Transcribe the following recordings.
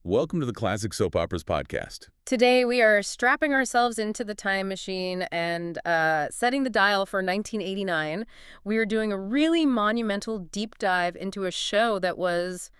Welcome to the Classic Soap Operas podcast. Today we are strapping ourselves into the time machine and setting the dial for 1989. We are doing a really monumental deep dive into a show that was,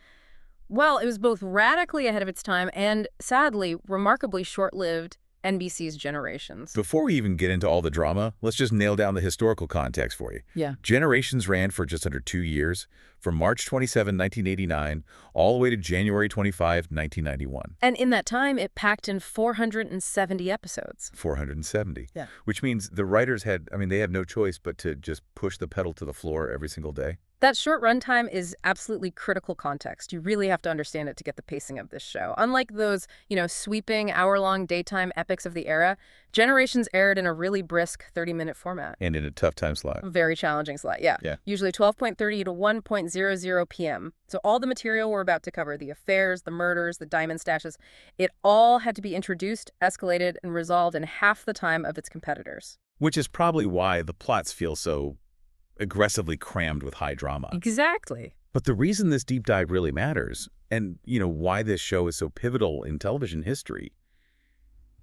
well, it was both radically ahead of its time and, sadly, remarkably short-lived. NBC's Generations. Before we even get into all the drama, let's just nail down the historical context for you. Yeah. Generations ran for just under 2 years, from March 27, 1989, all the way to January 25, 1991. And in that time, it packed in 470 episodes. 470. Yeah. Which means the writers they had no choice but to just push the pedal to the floor every single day. That short runtime is absolutely critical context. You really have to understand it to get the pacing of this show. Unlike those, sweeping hour-long daytime epics of the era, Generations aired in a really brisk 30-minute format. And in a tough time slot. A very challenging slot, yeah. Usually 12:30 to 1:00 p.m. So all the material we're about to cover, the affairs, the murders, the diamond stashes, it all had to be introduced, escalated, and resolved in half the time of its competitors. Which is probably why the plots feel so aggressively crammed with high drama. Exactly. But the reason this deep dive really matters, and why this show is so pivotal in television history,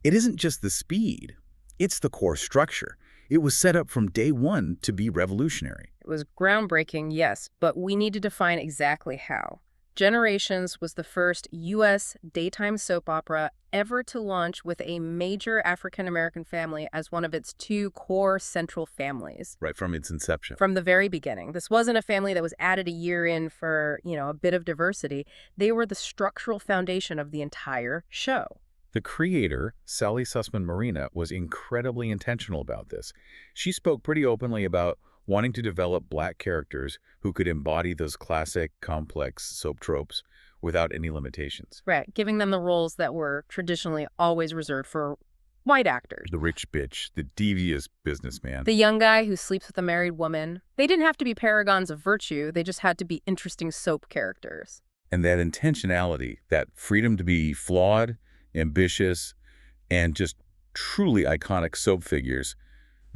it isn't just the speed, it's the core structure. It was set up from day one to be revolutionary. It was groundbreaking, yes, but we need to define exactly how. Generations was the first U.S. daytime soap opera ever to launch with a major African-American family as one of its two core central families. Right from its inception. From the very beginning. This wasn't a family that was added a year in for, a bit of diversity. They were the structural foundation of the entire show. The creator, Sally Sussman Marina, was incredibly intentional about this. She spoke pretty openly about wanting to develop Black characters who could embody those classic, complex soap tropes without any limitations. Right, giving them the roles that were traditionally always reserved for white actors. The rich bitch, the devious businessman. The young guy who sleeps with a married woman. They didn't have to be paragons of virtue, they just had to be interesting soap characters. And that intentionality, that freedom to be flawed, ambitious, and just truly iconic soap figures,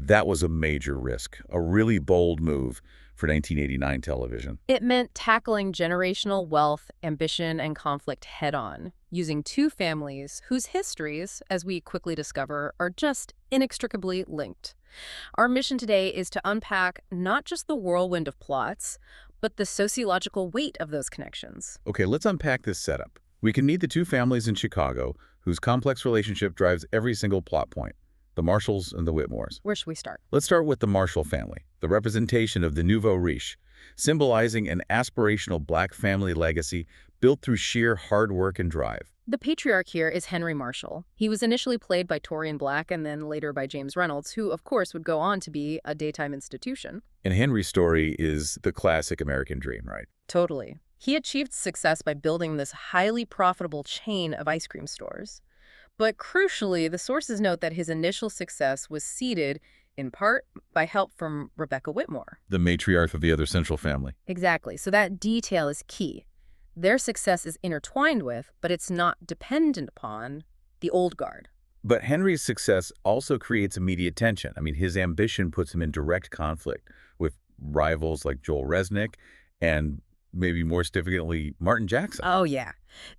that was a major risk, a really bold move for 1989 television. It meant tackling generational wealth, ambition, and conflict head-on, using two families whose histories, as we quickly discover, are just inextricably linked. Our mission today is to unpack not just the whirlwind of plots, but the sociological weight of those connections. Okay, let's unpack this setup. We can meet the two families in Chicago whose complex relationship drives every single plot point. The Marshalls and the Whitmores. Where should we start? Let's start with the Marshall family, the representation of the nouveau riche, symbolizing an aspirational Black family legacy built through sheer hard work and drive. The patriarch here is Henry Marshall. He was initially played by Torian Black and then later by James Reynolds, who, of course, would go on to be a daytime institution. And Henry's story is the classic American dream, right? Totally. He achieved success by building this highly profitable chain of ice cream stores. But crucially, the sources note that his initial success was seeded, in part, by help from Rebecca Whitmore. The matriarch of the other Central family. Exactly. So that detail is key. Their success is intertwined with, but it's not dependent upon, the old guard. But Henry's success also creates immediate tension. His ambition puts him in direct conflict with rivals like Joel Resnick and maybe more significantly, Martin Jackson. Oh, yeah.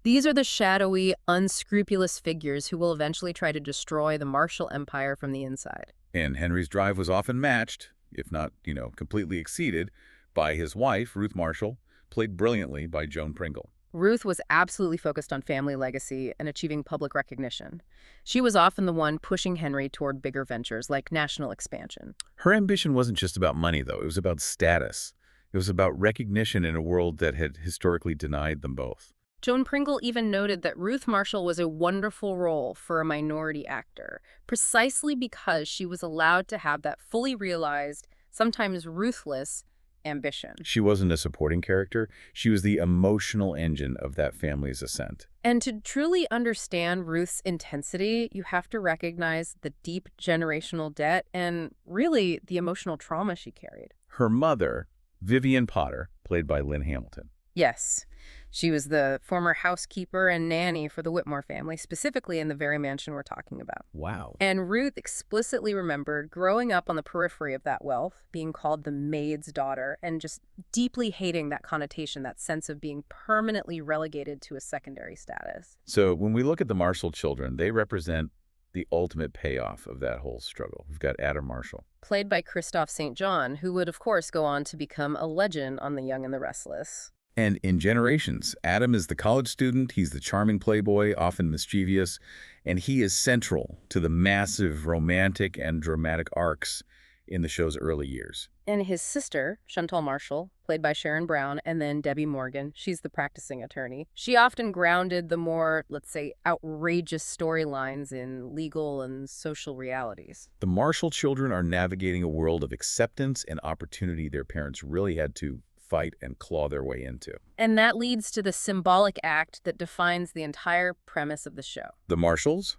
These are the shadowy, unscrupulous figures who will eventually try to destroy the Marshall Empire from the inside. And Henry's drive was often matched, if not, completely exceeded, by his wife, Ruth Marshall, played brilliantly by Joan Pringle. Ruth was absolutely focused on family legacy and achieving public recognition. She was often the one pushing Henry toward bigger ventures like national expansion. Her ambition wasn't just about money, though. It was about status. It was about recognition in a world that had historically denied them both. Joan Pringle even noted that Ruth Marshall was a wonderful role for a minority actor, precisely because she was allowed to have that fully realized, sometimes ruthless, ambition. She wasn't a supporting character. She was the emotional engine of that family's ascent. And to truly understand Ruth's intensity, you have to recognize the deep generational debt and really the emotional trauma she carried. Her mother, Vivian Potter, played by Lynn Hamilton. Yes. She was the former housekeeper and nanny for the Whitmore family, specifically in the very mansion we're talking about. Wow. And Ruth explicitly remembered growing up on the periphery of that wealth, being called the maid's daughter, and just deeply hating that connotation, that sense of being permanently relegated to a secondary status. So when we look at the Marshall children, they represent the ultimate payoff of that whole struggle. We've got Adam Marshall. Played by Christophe St. John, who would, of course, go on to become a legend on The Young and the Restless. And in Generations, Adam is the college student, he's the charming playboy, often mischievous, and he is central to the massive romantic and dramatic arcs in the show's early years. And his sister, Chantal Marshall, played by Sharon Brown, and then Debbie Morgan, she's the practicing attorney. She often grounded the more, let's say, outrageous storylines in legal and social realities. The Marshall children are navigating a world of acceptance and opportunity their parents really had to fight and claw their way into. And that leads to the symbolic act that defines the entire premise of the show. The Marshalls,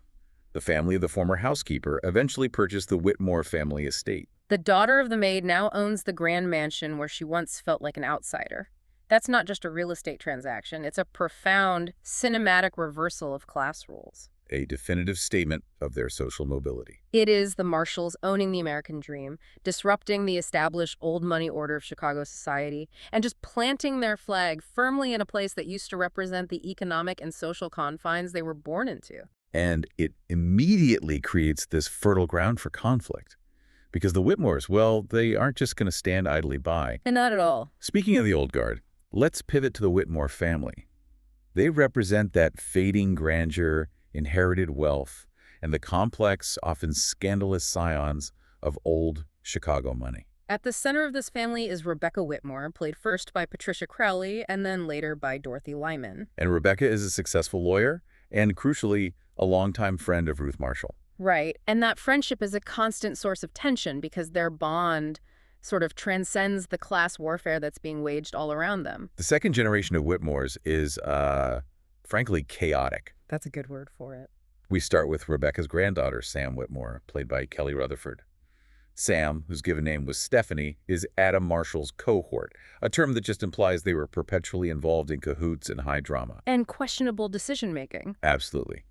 the family of the former housekeeper, eventually purchased the Whitmore family estate. The daughter of the maid now owns the grand mansion where she once felt like an outsider. That's not just a real estate transaction, it's a profound cinematic reversal of class roles. A definitive statement of their social mobility. It is the Marshalls owning the American dream, disrupting the established old money order of Chicago society, and just planting their flag firmly in a place that used to represent the economic and social confines they were born into. And it immediately creates this fertile ground for conflict. Because the Whitmores, well, they aren't just going to stand idly by. And not at all. Speaking of the old guard, let's pivot to the Whitmore family. They represent that fading grandeur, inherited wealth, and the complex, often scandalous scions of old Chicago money. At the center of this family is Rebecca Whitmore, played first by Patricia Crowley and then later by Dorothy Lyman. And Rebecca is a successful lawyer and, crucially, a longtime friend of Ruth Marshall. Right, and that friendship is a constant source of tension because their bond sort of transcends the class warfare that's being waged all around them. The second generation of Whitmores is, frankly, chaotic. That's a good word for it. We start with Rebecca's granddaughter, Sam Whitmore, played by Kelly Rutherford. Sam, whose given name was Stephanie, is Adam Marshall's cohort, a term that just implies they were perpetually involved in cahoots and high drama. And questionable decision-making. Absolutely.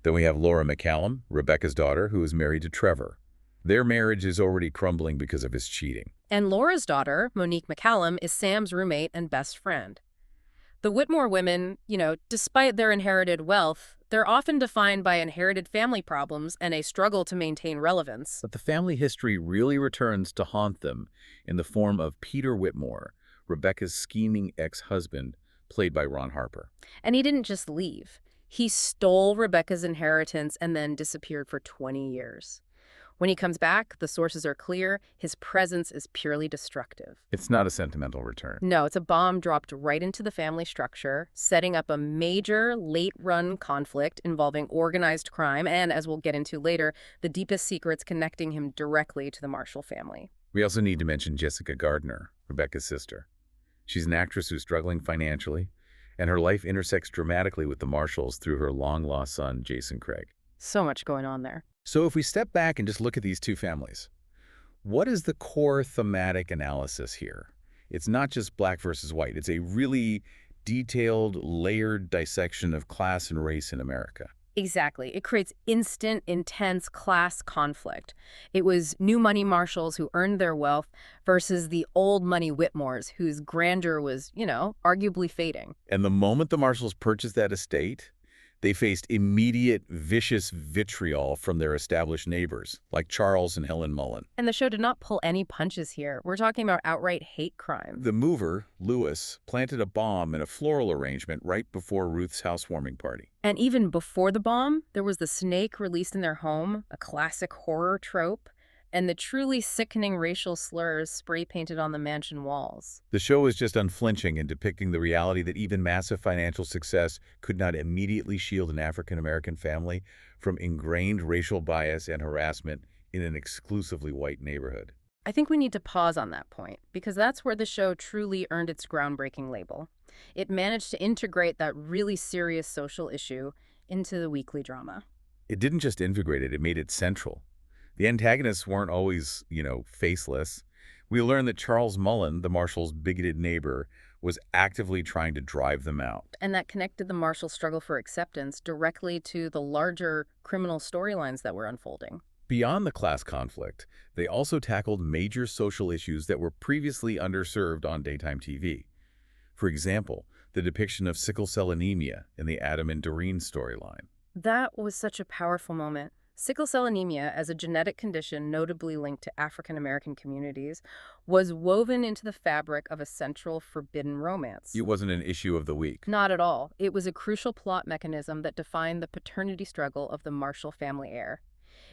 Then we have Laura McCallum, Rebecca's daughter, who is married to Trevor. Their marriage is already crumbling because of his cheating. And Laura's daughter, Monique McCallum, is Sam's roommate and best friend. The Whitmore women, despite their inherited wealth, they're often defined by inherited family problems and a struggle to maintain relevance. But the family history really returns to haunt them in the form of Peter Whitmore, Rebecca's scheming ex-husband, played by Ron Harper. And he didn't just leave. He stole Rebecca's inheritance and then disappeared for 20 years. When he comes back, the sources are clear. His presence is purely destructive. It's not a sentimental return. No, it's a bomb dropped right into the family structure, setting up a major late-run conflict involving organized crime and, as we'll get into later, the deepest secrets connecting him directly to the Marshall family. We also need to mention Jessica Gardner, Rebecca's sister. She's an actress who's struggling financially, and her life intersects dramatically with the Marshalls through her long-lost son, Jason Craig. So much going on there. So if we step back and just look at these two families, what is the core thematic analysis here? It's not just black versus white. It's a really detailed, layered dissection of class and race in America. Exactly. It creates instant, intense class conflict. It was new money Marshalls who earned their wealth versus the old money Whitmores whose grandeur was, arguably fading. And the moment the Marshalls purchased that estate, they faced immediate, vicious vitriol from their established neighbors, like Charles and Helen Mullen. And the show did not pull any punches here. We're talking about outright hate crime. The mover, Lewis, planted a bomb in a floral arrangement right before Ruth's housewarming party. And even before the bomb, there was the snake released in their home, a classic horror trope, and the truly sickening racial slurs spray-painted on the mansion walls. The show is just unflinching in depicting the reality that even massive financial success could not immediately shield an African-American family from ingrained racial bias and harassment in an exclusively white neighborhood. I think we need to pause on that point, because that's where the show truly earned its groundbreaking label. It managed to integrate that really serious social issue into the weekly drama. It didn't just integrate it, it made it central. The antagonists weren't always, faceless. We learned that Charles Mullen, the Marshall's bigoted neighbor, was actively trying to drive them out. And that connected the Marshall struggle for acceptance directly to the larger criminal storylines that were unfolding. Beyond the class conflict, they also tackled major social issues that were previously underserved on daytime TV. For example, the depiction of sickle cell anemia in the Adam and Doreen storyline. That was such a powerful moment. Sickle cell anemia, as a genetic condition notably linked to African American communities, was woven into the fabric of a central forbidden romance. It wasn't an issue of the week. Not at all. It was a crucial plot mechanism that defined the paternity struggle of the Marshall family heir.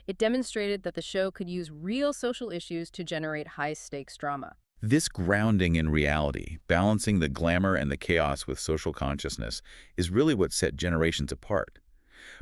It demonstrated that the show could use real social issues to generate high-stakes drama. This grounding in reality, balancing the glamour and the chaos with social consciousness, is really what set Generations apart.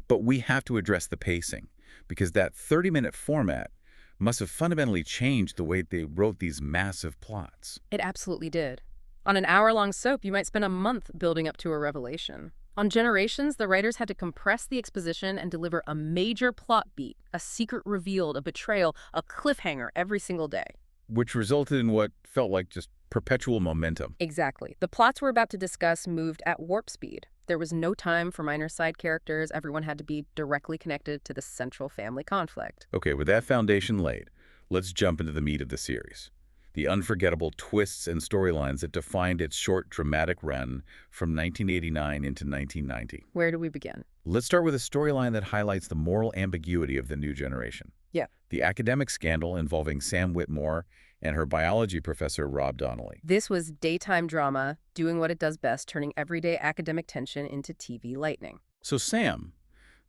But we have to address the pacing, because that 30-minute format must have fundamentally changed the way they wrote these massive plots. It absolutely did. On an hour-long soap, you might spend a month building up to a revelation. On Generations, the writers had to compress the exposition and deliver a major plot beat, a secret revealed, a betrayal, a cliffhanger every single day. Which resulted in what felt like just perpetual momentum. Exactly. The plots we're about to discuss moved at warp speed. There was no time for minor side characters. Everyone had to be directly connected to the central family conflict. Okay, with that foundation laid, let's jump into the meat of the series. The unforgettable twists and storylines that defined its short, dramatic run from 1989 into 1990. Where do we begin? Let's start with a storyline that highlights the moral ambiguity of the new generation. Yeah. The academic scandal involving Sam Whitmore and her biology professor, Rob Donnelly. This was daytime drama, doing what it does best, turning everyday academic tension into TV lightning. So Sam,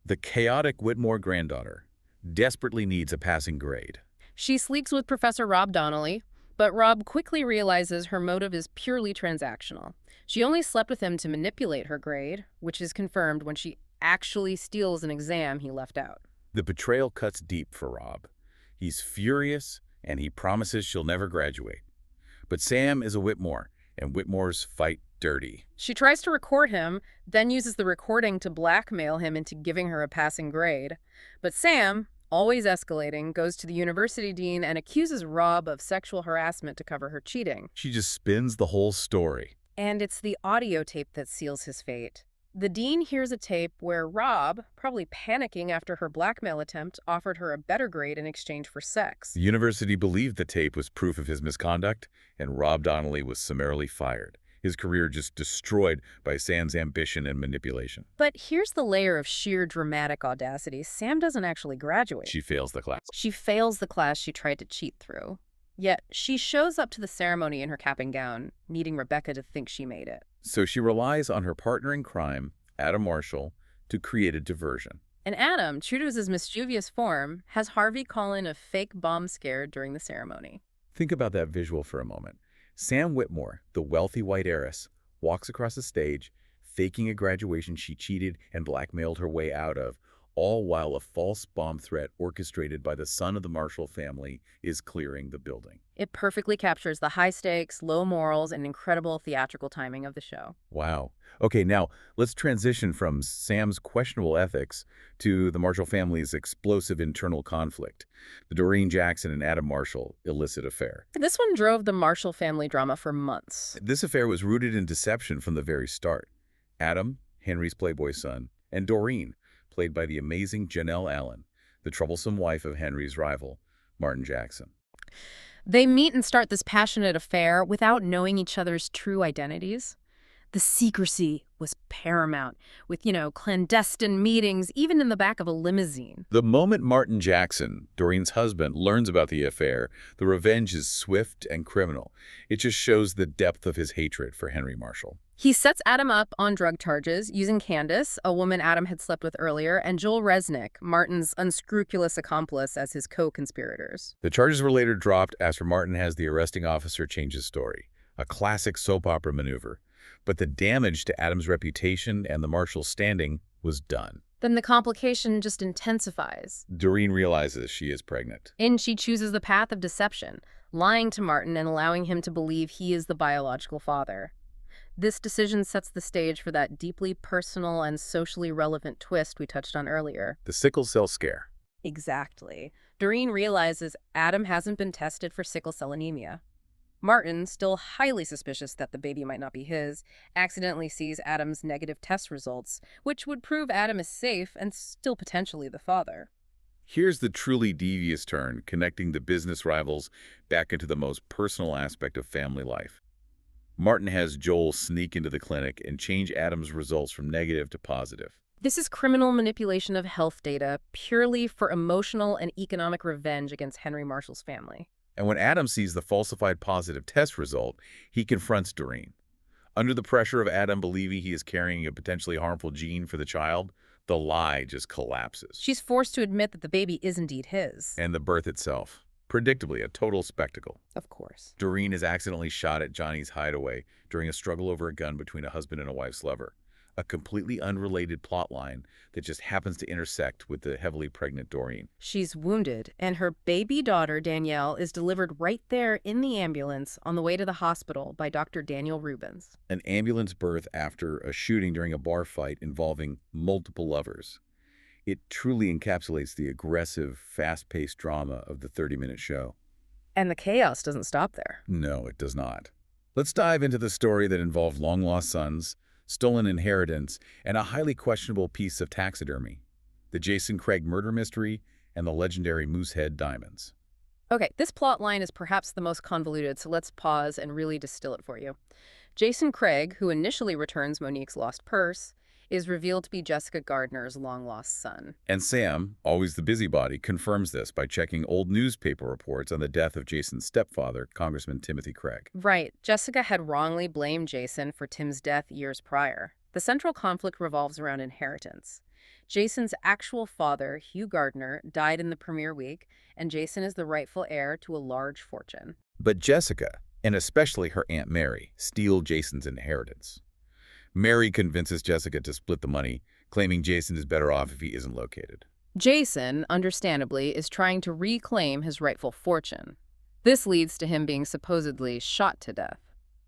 the chaotic Whitmore granddaughter, desperately needs a passing grade. She sleeps with Professor Rob Donnelly, but Rob quickly realizes her motive is purely transactional. She only slept with him to manipulate her grade, which is confirmed when she actually steals an exam he left out. The betrayal cuts deep for Rob. He's furious, and he promises she'll never graduate. But Sam is a Whitmore, and Whitmores fight dirty. She tries to record him, then uses the recording to blackmail him into giving her a passing grade. But Sam, always escalating, goes to the university dean and accuses Rob of sexual harassment to cover her cheating. She just spins the whole story. And it's the audio tape that seals his fate. The dean hears a tape where Rob, probably panicking after her blackmail attempt, offered her a better grade in exchange for sex. The university believed the tape was proof of his misconduct, and Rob Donnelly was summarily fired. His career just destroyed by Sam's ambition and manipulation. But here's the layer of sheer dramatic audacity. Sam doesn't actually graduate. She fails the class. She fails the class she tried to cheat through. Yet, she shows up to the ceremony in her cap and gown, needing Rebecca to think she made it. So she relies on her partner in crime, Adam Marshall, to create a diversion. And Adam, true to his mischievous form, has Harvey call in a fake bomb scare during the ceremony. Think about that visual for a moment. Sam Whitmore, the wealthy white heiress, walks across the stage, faking a graduation she cheated and blackmailed her way out of, all while a false bomb threat orchestrated by the son of the Marshall family is clearing the building. It perfectly captures the high stakes, low morals, and incredible theatrical timing of the show. Wow. Okay, now let's transition from Sam's questionable ethics to the Marshall family's explosive internal conflict, the Doreen Jackson and Adam Marshall illicit affair. This one drove the Marshall family drama for months. This affair was rooted in deception from the very start. Adam, Henry's Playboy son, and Doreen, played by the amazing Janelle Allen, the troublesome wife of Henry's rival, Martin Jackson. They meet and start this passionate affair without knowing each other's true identities. The secrecy was paramount, with, clandestine meetings, even in the back of a limousine. The moment Martin Jackson, Doreen's husband, learns about the affair, the revenge is swift and criminal. It just shows the depth of his hatred for Henry Marshall. He sets Adam up on drug charges using Candace, a woman Adam had slept with earlier, and Joel Resnick, Martin's unscrupulous accomplice, as his co-conspirators. The charges were later dropped after Martin has the arresting officer change his story, a classic soap opera maneuver. But the damage to Adam's reputation and the Marshall standing was done. Then the complication just intensifies. Doreen realizes she is pregnant. And she chooses the path of deception, lying to Martin and allowing him to believe he is the biological father. This decision sets the stage for that deeply personal and socially relevant twist we touched on earlier. The sickle cell scare. Exactly. Doreen realizes Adam hasn't been tested for sickle cell anemia. Martin, still highly suspicious that the baby might not be his, accidentally sees Adam's negative test results, which would prove Adam is safe and still potentially the father. Here's the truly devious turn, connecting the business rivals back into the most personal aspect of family life. Martin has Joel sneak into the clinic and change Adam's results from negative to positive. This is criminal manipulation of health data purely for emotional and economic revenge against Henry Marshall's family. And when Adam sees the falsified positive test result, he confronts Doreen. Under the pressure of Adam believing he is carrying a potentially harmful gene for the child, the lie just collapses. She's forced to admit that the baby is indeed his. And the birth itself, predictably a total spectacle. Of course. Doreen is accidentally shot at Johnny's hideaway during a struggle over a gun between a husband and a wife's lover. A completely unrelated plotline that just happens to intersect with the heavily pregnant Doreen. She's wounded, and her baby daughter, Danielle, is delivered right there in the ambulance on the way to the hospital by Dr. Daniel Rubens. An ambulance birth after a shooting during a bar fight involving multiple lovers. It truly encapsulates the aggressive, fast-paced drama of the 30-minute show. And the chaos doesn't stop there. No, it does not. Let's dive into the story that involved long-lost sons, stolen inheritance, and a highly questionable piece of taxidermy. The Jason Craig murder mystery and the legendary Moosehead diamonds. Okay, this plot line is perhaps the most convoluted, so let's pause and really distill it for you. Jason Craig, who initially returns Monique's lost purse, is revealed to be Jessica Gardner's long-lost son. And Sam, always the busybody, confirms this by checking old newspaper reports on the death of Jason's stepfather, Congressman Timothy Craig. Right. Jessica had wrongly blamed Jason for Tim's death years prior. The central conflict revolves around inheritance. Jason's actual father, Hugh Gardner, died in the premiere week, and Jason is the rightful heir to a large fortune. But Jessica, and especially her Aunt Mary, steal Jason's inheritance. Mary convinces Jessica to split the money, claiming Jason is better off if he isn't located. Jason, understandably, is trying to reclaim his rightful fortune. This leads to him being supposedly shot to death.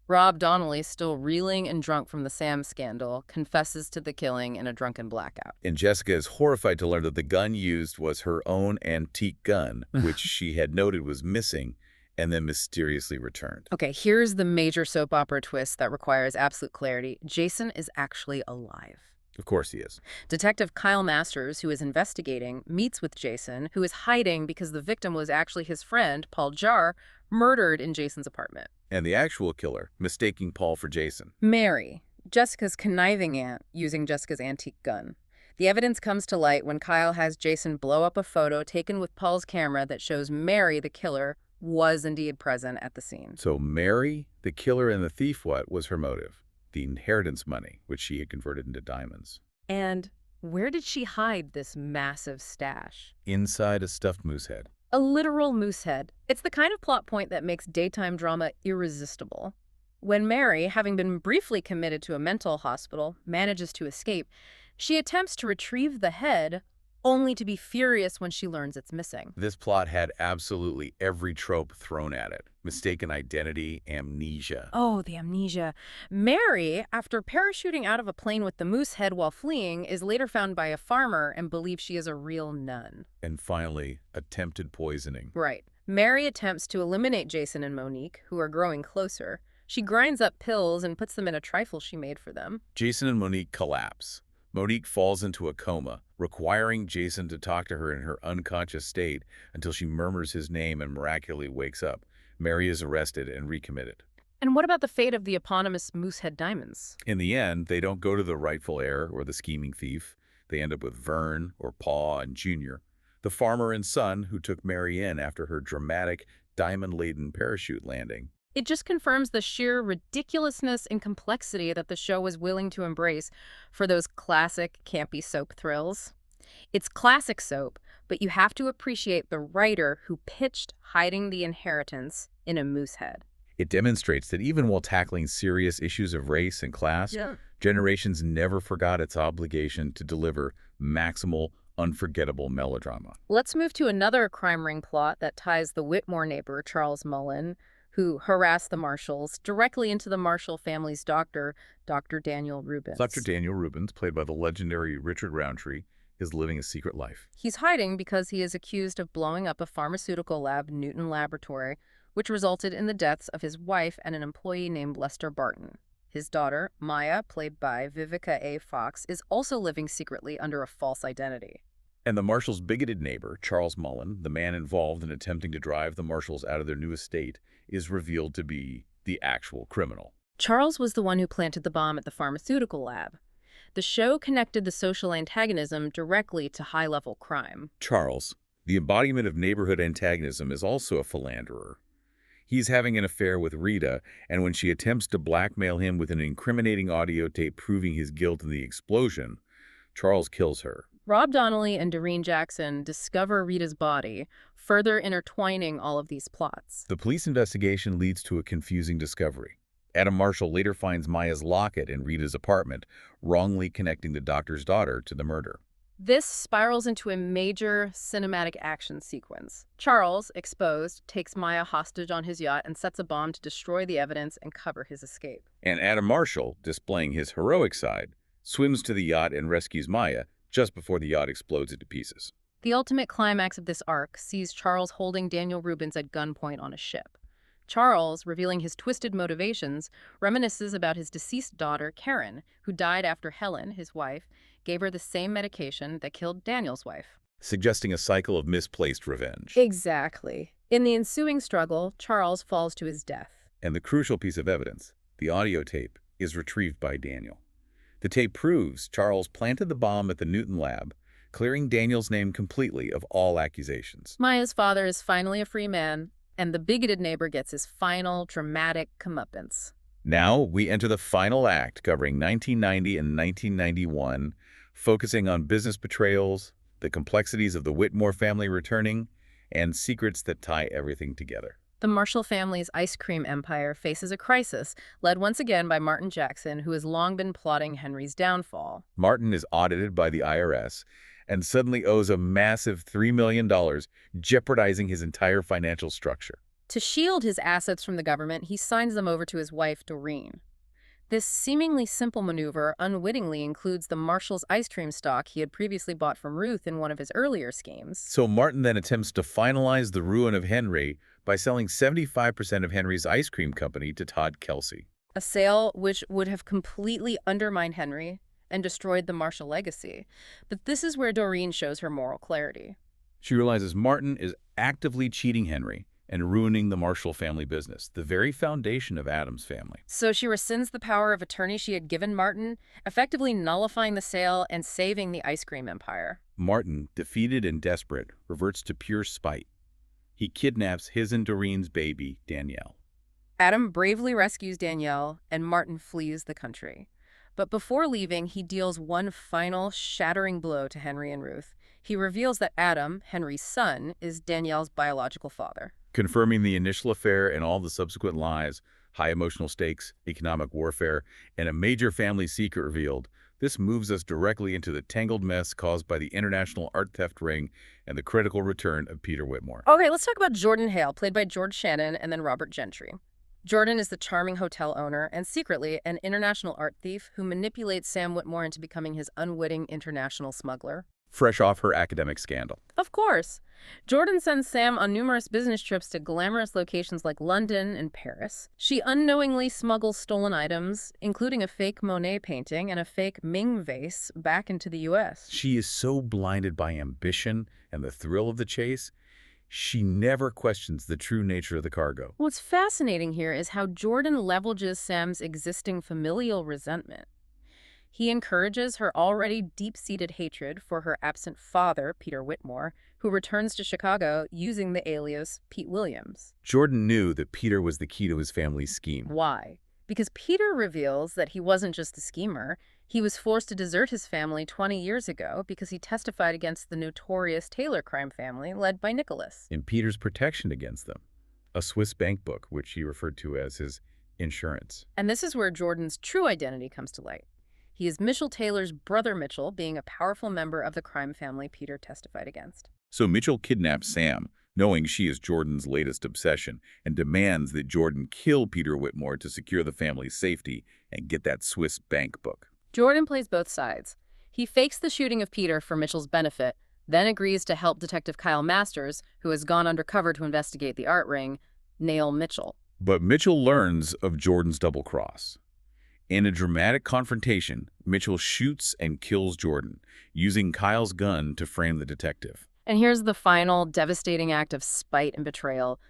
Rob Donnelly, still reeling and drunk from the Sam scandal, confesses to the killing in a drunken blackout. And Jessica is horrified to learn that the gun used was her own antique gun, which she had noted was missing, and then mysteriously returned. Okay, here's the major soap opera twist that requires absolute clarity. Jason is actually alive. Of course he is. Detective Kyle Masters, who is investigating, meets with Jason, who is hiding because the victim was actually his friend, Paul Jar, murdered in Jason's apartment. And the actual killer, mistaking Paul for Jason. Mary, Jessica's conniving aunt, using Jessica's antique gun. The evidence comes to light when Kyle has Jason blow up a photo taken with Paul's camera that shows Mary, the killer, was indeed present at the scene. So Mary, the killer and the thief, what was her motive? The inheritance money, which she had converted into diamonds. And where did she hide this massive stash? Inside a stuffed moose head. A literal moose head. It's the kind of plot point that makes daytime drama irresistible. When Mary, having been briefly committed to a mental hospital, manages to escape, she attempts to retrieve the head, only to be furious when she learns it's missing. This plot had absolutely every trope thrown at it. Mistaken identity, amnesia. Oh, the amnesia. Mary, after parachuting out of a plane with the moose head while fleeing, is later found by a farmer and believes she is a real nun. And finally, attempted poisoning. Right. Mary attempts to eliminate Jason and Monique, who are growing closer. She grinds up pills and puts them in a trifle she made for them. Jason and Monique collapse. Monique falls into a coma, requiring Jason to talk to her in her unconscious state until she murmurs his name and miraculously wakes up. Mary is arrested and recommitted. And what about the fate of the eponymous Moosehead diamonds? In the end, they don't go to the rightful heir or the scheming thief. They end up with Vern or Paul and Junior, the farmer and son who took Mary in after her dramatic, diamond-laden parachute landing. It just confirms the sheer ridiculousness and complexity that the show was willing to embrace for those classic, campy soap thrills. It's classic soap, but you have to appreciate the writer who pitched hiding the inheritance in a moose head. It demonstrates that even while tackling serious issues of race and class, Generations never forgot its obligation to deliver maximal, unforgettable melodrama. Let's move to another crime ring plot that ties the Whitmore neighbor, Charles Mullen, who harassed the Marshalls, directly into the Marshall family's doctor, Dr. Daniel Rubens. Dr. Daniel Rubens, played by the legendary Richard Roundtree, is living a secret life. He's hiding because he is accused of blowing up a pharmaceutical lab, Newton Laboratory, which resulted in the deaths of his wife and an employee named Lester Barton. His daughter, Maya, played by Vivica A. Fox, is also living secretly under a false identity. And the Marshalls' bigoted neighbor, Charles Mullen, the man involved in attempting to drive the Marshalls out of their new estate, is revealed to be the actual criminal. Charles was the one who planted the bomb at the pharmaceutical lab. The show connected the social antagonism directly to high-level crime. Charles, the embodiment of neighborhood antagonism, is also a philanderer. He's having an affair with Rita, and when she attempts to blackmail him with an incriminating audio tape proving his guilt in the explosion, Charles kills her. Rob Donnelly and Doreen Jackson discover Rita's body, further intertwining all of these plots. The police investigation leads to a confusing discovery. Adam Marshall later finds Maya's locket in Rita's apartment, wrongly connecting the doctor's daughter to the murder. This spirals into a major cinematic action sequence. Charles, exposed, takes Maya hostage on his yacht and sets a bomb to destroy the evidence and cover his escape. And Adam Marshall, displaying his heroic side, swims to the yacht and rescues Maya just before the yacht explodes into pieces. The ultimate climax of this arc sees Charles holding Daniel Rubens at gunpoint on a ship. Charles, revealing his twisted motivations, reminisces about his deceased daughter, Karen, who died after Helen, his wife, gave her the same medication that killed Daniel's wife. Suggesting a cycle of misplaced revenge. Exactly. In the ensuing struggle, Charles falls to his death. And the crucial piece of evidence, the audio tape, is retrieved by Daniel. The tape proves Charles planted the bomb at the Newton lab, clearing Daniel's name completely of all accusations. Maya's father is finally a free man, and the bigoted neighbor gets his final dramatic comeuppance. Now we enter the final act, covering 1990 and 1991, focusing on business betrayals, the complexities of the Whitmore family returning, and secrets that tie everything together. The Marshall family's ice cream empire faces a crisis, led once again by Martin Jackson, who has long been plotting Henry's downfall. Martin is audited by the IRS and suddenly owes a massive $3 million, jeopardizing his entire financial structure. To shield his assets from the government, he signs them over to his wife, Doreen. This seemingly simple maneuver unwittingly includes the Marshall's ice cream stock he had previously bought from Ruth in one of his earlier schemes. So Martin then attempts to finalize the ruin of Henry by selling 75% of Henry's ice cream company to Todd Kelsey. A sale which would have completely undermined Henry and destroyed the Marshall legacy. But this is where Doreen shows her moral clarity. She realizes Martin is actively cheating Henry and ruining the Marshall family business, the very foundation of Adam's family. So she rescinds the power of attorney she had given Martin, effectively nullifying the sale and saving the ice cream empire. Martin, defeated and desperate, reverts to pure spite. He kidnaps his and Doreen's baby, Danielle. Adam bravely rescues Danielle, and Martin flees the country. But before leaving, he deals one final, shattering blow to Henry and Ruth. He reveals that Adam, Henry's son, is Danielle's biological father. Confirming the initial affair and all the subsequent lies, high emotional stakes, economic warfare, and a major family secret revealed, this moves us directly into the tangled mess caused by the international art theft ring and the critical return of Peter Whitmore. Okay, let's talk about Jordan Hale, played by George Shannon and then Robert Gentry. Jordan is the charming hotel owner and secretly an international art thief who manipulates Sam Whitmore into becoming his unwitting international smuggler. Fresh off her academic scandal. Of course. Jordan sends Sam on numerous business trips to glamorous locations like London and Paris. She unknowingly smuggles stolen items, including a fake Monet painting and a fake Ming vase, back into the U.S. She is so blinded by ambition and the thrill of the chase, she never questions the true nature of the cargo. What's fascinating here is how Jordan leverages Sam's existing familial resentment. He encourages her already deep-seated hatred for her absent father, Peter Whitmore, who returns to Chicago using the alias Pete Williams. Jordan knew that Peter was the key to his family's scheme. Why? Because Peter reveals that he wasn't just a schemer. He was forced to desert his family 20 years ago because he testified against the notorious Taylor crime family led by Nicholas. In Peter's protection against them, a Swiss bank book, which he referred to as his insurance. And this is where Jordan's true identity comes to light. He is Mitchell Taylor's brother Mitchell, being a powerful member of the crime family Peter testified against. So Mitchell kidnaps Sam, knowing she is Jordan's latest obsession, and demands that Jordan kill Peter Whitmore to secure the family's safety and get that Swiss bank book. Jordan plays both sides. He fakes the shooting of Peter for Mitchell's benefit, then agrees to help Detective Kyle Masters, who has gone undercover to investigate the art ring, nail Mitchell. But Mitchell learns of Jordan's double cross. In a dramatic confrontation, Mitchell shoots and kills Jordan, using Kyle's gun to frame the detective. And here's the final devastating act of spite and betrayal.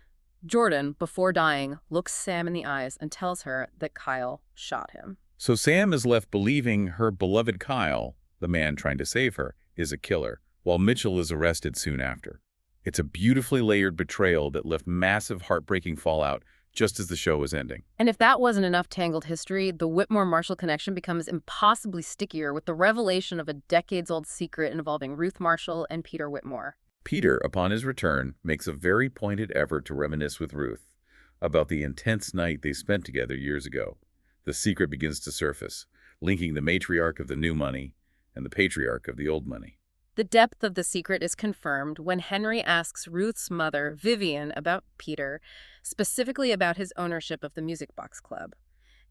Jordan, before dying, looks Sam in the eyes and tells her that Kyle shot him. So Sam is left believing her beloved Kyle, the man trying to save her, is a killer, while Mitchell is arrested soon after. It's a beautifully layered betrayal that left massive heartbreaking fallout just as the show was ending. And if that wasn't enough tangled history, the Whitmore-Marshall connection becomes impossibly stickier with the revelation of a decades-old secret involving Ruth Marshall and Peter Whitmore. Peter, upon his return, makes a very pointed effort to reminisce with Ruth about the intense night they spent together years ago. The secret begins to surface, linking the matriarch of the new money and the patriarch of the old money. The depth of the secret is confirmed when Henry asks Ruth's mother, Vivian, about Peter, specifically about his ownership of the Music Box Club.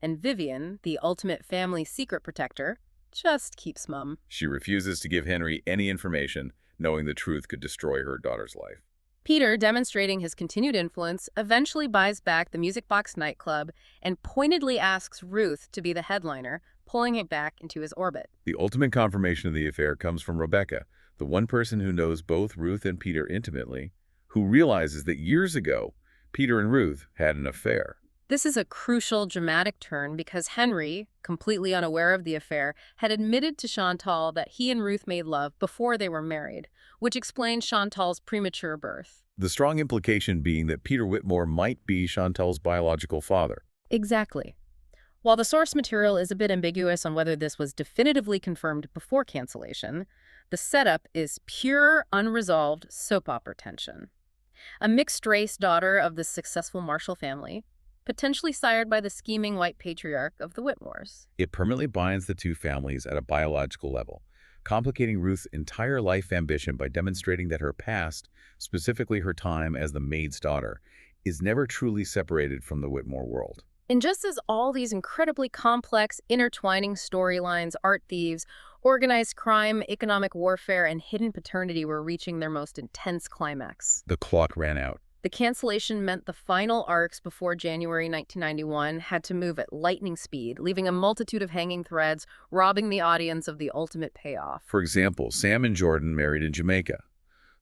And Vivian, the ultimate family secret protector, just keeps mum. She refuses to give Henry any information, knowing the truth could destroy her daughter's life. Peter, demonstrating his continued influence, eventually buys back the Music Box nightclub and pointedly asks Ruth to be the headliner, pulling it back into his orbit. The ultimate confirmation of the affair comes from Rebecca, the one person who knows both Ruth and Peter intimately, who realizes that years ago, Peter and Ruth had an affair. This is a crucial, dramatic turn because Henry, completely unaware of the affair, had admitted to Chantal that he and Ruth made love before they were married, which explains Chantal's premature birth. The strong implication being that Peter Whitmore might be Chantal's biological father. Exactly. While the source material is a bit ambiguous on whether this was definitively confirmed before cancellation, the setup is pure, unresolved soap opera tension. A mixed-race daughter of the successful Marshall family, potentially sired by the scheming white patriarch of the Whitmores. It permanently binds the two families at a biological level, complicating Ruth's entire life ambition by demonstrating that her past, specifically her time as the maid's daughter, is never truly separated from the Whitmore world. And just as all these incredibly complex, intertwining storylines, art thieves, organized crime, economic warfare, and hidden paternity were reaching their most intense climax, The clock ran out. the cancellation meant the final arcs before January 1991 had to move at lightning speed, leaving a multitude of hanging threads, robbing the audience of the ultimate payoff. For example, Sam and Jordan married in Jamaica,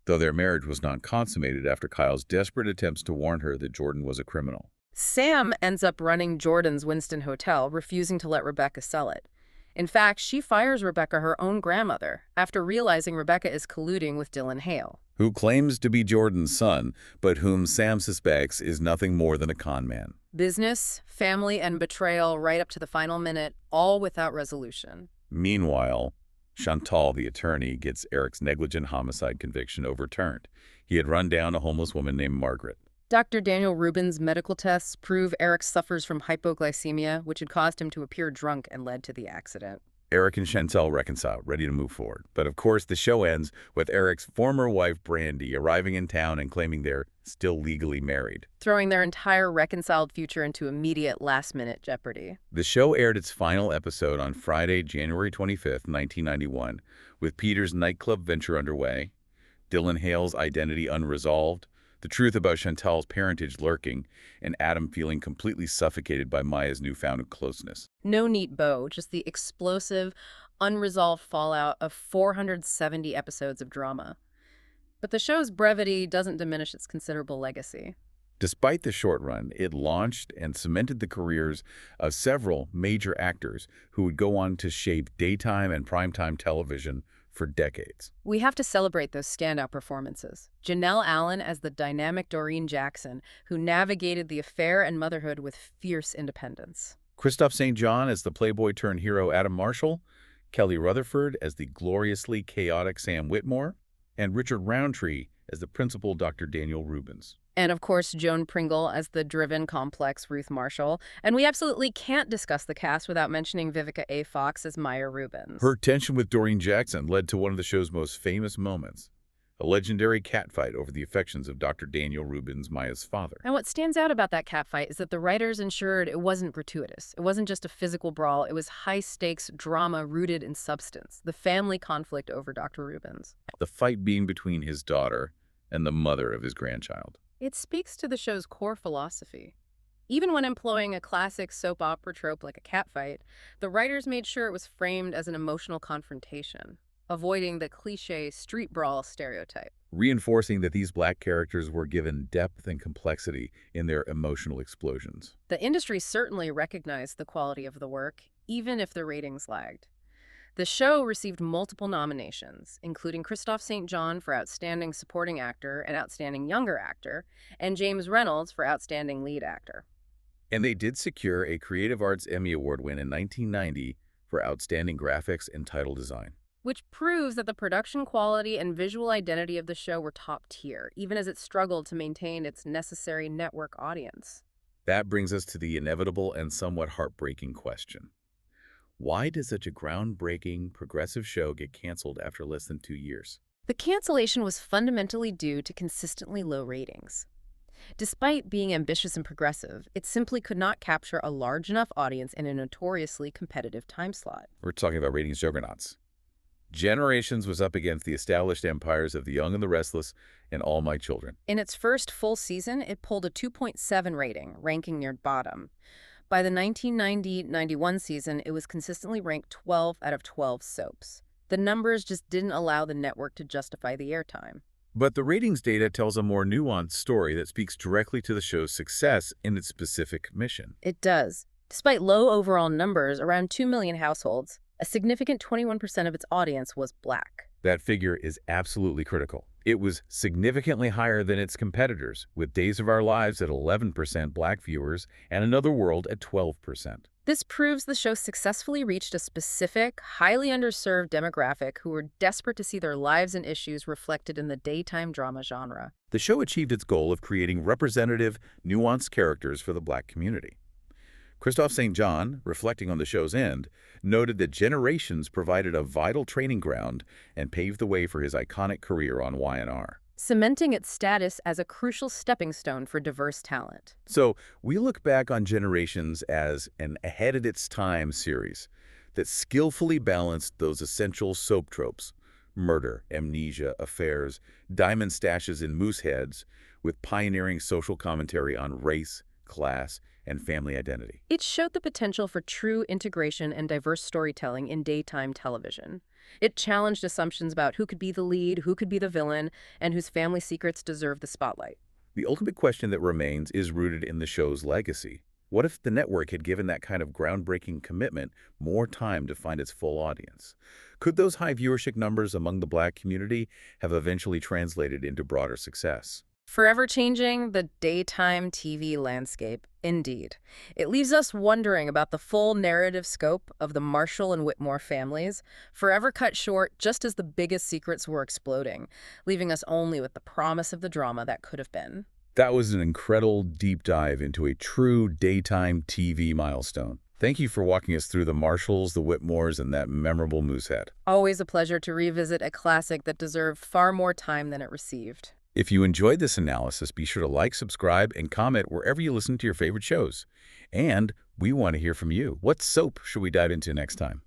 though their marriage was not consummated after Kyle's desperate attempts to warn her that Jordan was a criminal. Sam ends up running Jordan's Winston Hotel, refusing to let Rebecca sell it. In fact, she fires Rebecca, her own grandmother, after realizing Rebecca is colluding with Dylan Hale, Who claims to be Jordan's son, but whom Sam suspects is nothing more than a con man. business, family, and betrayal right up to the final minute, all without resolution. Meanwhile, Chantal, the attorney, gets Eric's negligent homicide conviction overturned. He had run down a homeless woman named Margaret. Dr. Daniel Rubin's medical tests prove Eric suffers from hypoglycemia, which had caused him to appear drunk and led to the accident. Eric and Chantal reconcile, ready to move forward. But of course, the show ends with Eric's former wife, Brandy, arriving in town and claiming they're still legally married, throwing their entire reconciled future into immediate last-minute jeopardy. The show aired its final episode on Friday, January 25th, 1991, with Peter's nightclub venture underway, Dylan Hale's identity unresolved, the truth about Chantal's parentage lurking, and Adam feeling completely suffocated by Maya's newfound closeness. No neat bow, just the explosive, unresolved fallout of 470 episodes of drama. But the show's brevity doesn't diminish its considerable legacy. Despite the short run, it launched and cemented the careers of several major actors who would go on to shape daytime and primetime television for decades. We have to celebrate those standout performances. Janelle Allen as the dynamic Doreen Jackson, who navigated the affair and motherhood with fierce independence. Christophe St. John as the playboy-turned-hero Adam Marshall, Kelly Rutherford as the gloriously chaotic Sam Whitmore, and Richard Roundtree as the principal Dr. Daniel Rubens. And, of course, Joan Pringle as the driven, complex Ruth Marshall. And we absolutely can't discuss the cast without mentioning Vivica A. Fox as Maya Rubens. Her tension with Doreen Jackson led to one of the show's most famous moments, a legendary catfight over the affections of Dr. Daniel Rubens, Maya's father. And what stands out about that catfight is that the writers ensured it wasn't gratuitous. It wasn't just a physical brawl. It was high-stakes drama rooted in substance, the family conflict over Dr. Rubens. The fight being between his daughter and the mother of his grandchild. It speaks to the show's core philosophy. Even when employing a classic soap opera trope like a catfight, the writers made sure it was framed as an emotional confrontation, avoiding the cliché street brawl stereotype. Reinforcing that these black characters were given depth and complexity in their emotional explosions. The industry certainly recognized the quality of the work, even if the ratings lagged. The show received multiple nominations, including Christoph St. John for Outstanding Supporting Actor and Outstanding Younger Actor, and James Reynolds for Outstanding Lead Actor. And they did secure a Creative Arts Emmy Award win in 1990 for Outstanding Graphics and Title Design. Which proves that the production quality and visual identity of the show were top tier, even as it struggled to maintain its necessary network audience. That brings us to the inevitable and somewhat heartbreaking question. Why did such a groundbreaking, progressive show get canceled after less than 2 years? The cancellation was fundamentally due to consistently low ratings. Despite being ambitious and progressive, it simply could not capture a large enough audience in a notoriously competitive time slot. We're talking about ratings juggernauts. Generations was up against the established empires of The Young and the Restless and All My Children. In its first full season, it pulled a 2.7 rating, ranking near bottom. By the 1990-91 season, it was consistently ranked 12 out of 12 soaps. The numbers just didn't allow the network to justify the airtime. But the ratings data tells a more nuanced story that speaks directly to the show's success in its specific mission. It does. Despite low overall numbers, around 2 million households, a significant 21% of its audience was Black. That figure is absolutely critical. It was significantly higher than its competitors, with Days of Our Lives at 11% Black viewers and Another World at 12%. This proves the show successfully reached a specific, highly underserved demographic who were desperate to see their lives and issues reflected in the daytime drama genre. The show achieved its goal of creating representative, nuanced characters for the Black community. Christoph St. John, reflecting on the show's end, noted that Generations provided a vital training ground and paved the way for his iconic career on Y&R. Cementing its status as a crucial stepping stone for diverse talent. So we look back on Generations as an ahead-of-its-time series that skillfully balanced those essential soap tropes, murder, amnesia, affairs, diamond stashes and moose heads, with pioneering social commentary on race, class, and family identity. It showed the potential for true integration and diverse storytelling in daytime television. It challenged assumptions about who could be the lead, who could be the villain, and whose family secrets deserve the spotlight. The ultimate question that remains is rooted in the show's legacy. What if the network had given that kind of groundbreaking commitment more time to find its full audience? Could those high viewership numbers among the Black community have eventually translated into broader success? Forever changing the daytime TV landscape, indeed. It leaves us wondering about the full narrative scope of the Marshall and Whitmore families, forever cut short just as the biggest secrets were exploding, leaving us only with the promise of the drama that could have been. That was an incredible deep dive into a true daytime TV milestone. Thank you for walking us through the Marshalls, the Whitmores, and that memorable Moosehead. Always a pleasure to revisit a classic that deserved far more time than it received. If you enjoyed this analysis, be sure to like, subscribe, and comment wherever you listen to your favorite shows. And we want to hear from you. What soap should we dive into next time?